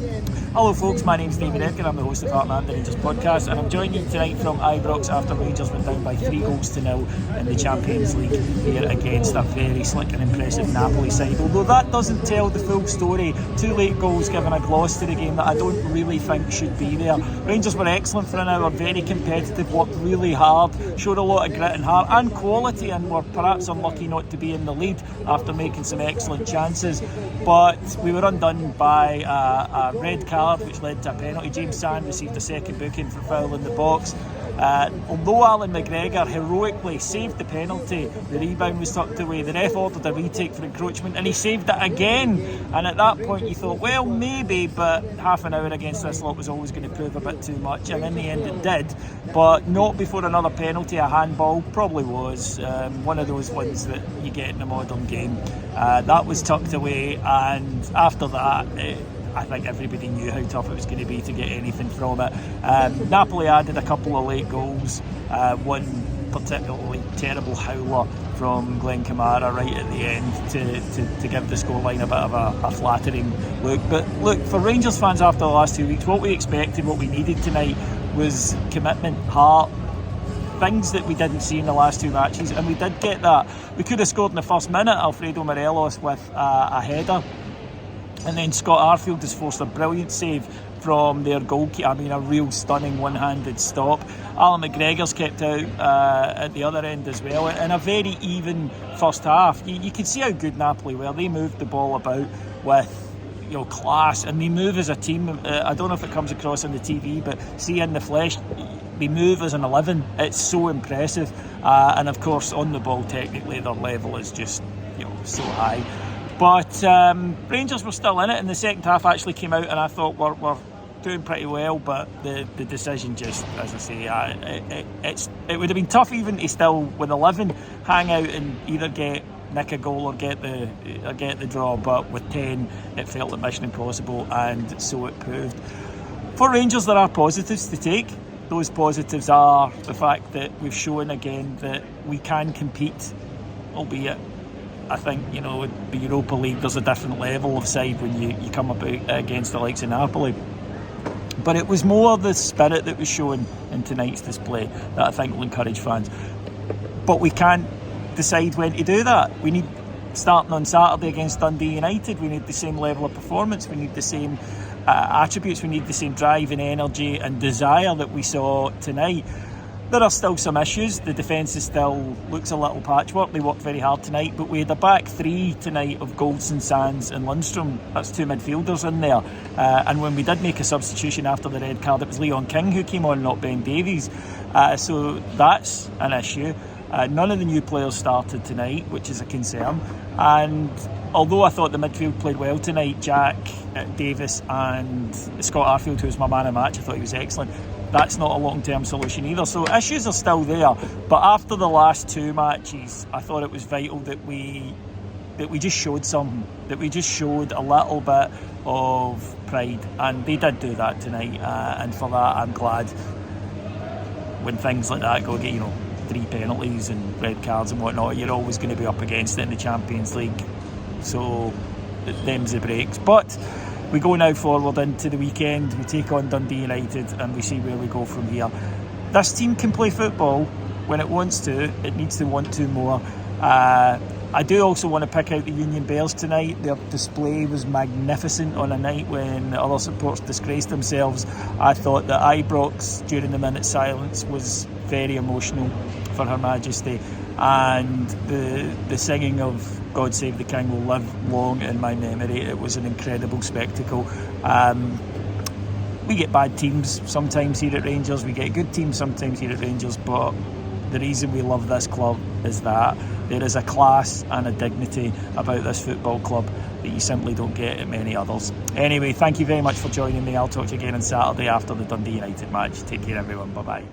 Hello folks, my name's David Edgar, I'm the host of Heart the Rangers podcast, and I'm joining you tonight from Ibrox after Rangers went down by 3-0 in the Champions League here against a very slick and impressive Napoli side. Although that doesn't tell the full story. 2 late goals given a gloss to the game that I don't really think should be there. Rangers were excellent for an hour, very competitive, worked really hard, showed a lot of grit and heart and quality, and were perhaps unlucky not to be in the lead after making some excellent chances. But we were undone by a red card which led to a penalty. James Sand received a second booking for foul in the box. Although Alan McGregor heroically saved the penalty, the rebound was tucked away. The ref ordered a retake for encroachment and he saved it again. And at that point you thought, well, maybe, but half an hour against this lot was always going to prove a bit too much. And in the end it did, but not before another penalty. A handball probably was one of those ones that you get in a modern game. That was tucked away, and after that I think everybody knew how tough it was going to be to get anything from it. Napoli added a couple of late goals, one particularly terrible howler from Glenn Kamara right at the end to give the scoreline a bit of a flattering look. But look, for Rangers fans after the last 2 weeks, what we expected, what we needed tonight was commitment, heart, things that we didn't see in the last 2 matches, and we did get that. We could have scored in the first minute, Alfredo Morelos with a header. And then Scott Arfield has forced a brilliant save from their goalkeeper. I mean, a real stunning one-handed stop. Alan McGregor's kept out at the other end as well. And a very even first half. You could see how good Napoli were. They moved the ball about with class, and they move as a team. I don't know if it comes across on the TV, but see in the flesh, they move as an 11. It's so impressive. And of course, on the ball, technically, their level is just so high. But Rangers were still in it, and the second half actually came out, and I thought we're doing pretty well. But the decision, just as I say, it would have been tough even to still, with 11, hang out and either nick a goal or get the draw. But with 10, it felt like mission impossible, and so it proved. For Rangers, there are positives to take. Those positives are the fact that we've shown again that we can compete, albeit I think, the Europa League, there's a different level of side when you come up against the likes of Napoli. But it was more the spirit that was shown in tonight's display that I think will encourage fans. But we can't decide when to do that. We need, starting on Saturday against Dundee United, we need the same level of performance, we need the same attributes, we need the same drive and energy and desire that we saw tonight. There are still some issues. The defence still looks a little patchwork. They worked very hard tonight, but we had a back three tonight of Goldson, Sands and Lundstrom. That's 2 midfielders in there. And when we did make a substitution after the red card, it was Leon King who came on, not Ben Davies. So that's an issue. None of the new players started tonight, which is a concern. And although I thought the midfield played well tonight, Jack Davis and Scott Arfield, who was my man of the match, I thought he was excellent. That's not a long-term solution either. So issues are still there. But after the last 2 matches, I thought it was vital that we just showed something, that we just showed a little bit of pride. And they did do that tonight. And for that, I'm glad. When things like that go, get 3 penalties and red cards and whatnot, you're always going to be up against it in the Champions League. So them's the breaks. But we go now forward into the weekend. We take on Dundee United and we see where we go from here. This team can play football when it wants to. It needs to want to more. I do also want to pick out the Union Bears tonight. Their display was magnificent on a night when other supporters disgraced themselves. I thought that Ibrox during the minute silence was very emotional for Her Majesty, and the singing of God Save the King will live long in my memory. It was an incredible spectacle. We get bad teams sometimes here at Rangers, we get good teams sometimes here at Rangers, but the reason we love this club is that there is a class and a dignity about this football club that you simply don't get at many others. Anyway, thank you very much for joining me. I'll talk to you again on Saturday after the Dundee United match. Take care everyone, bye bye.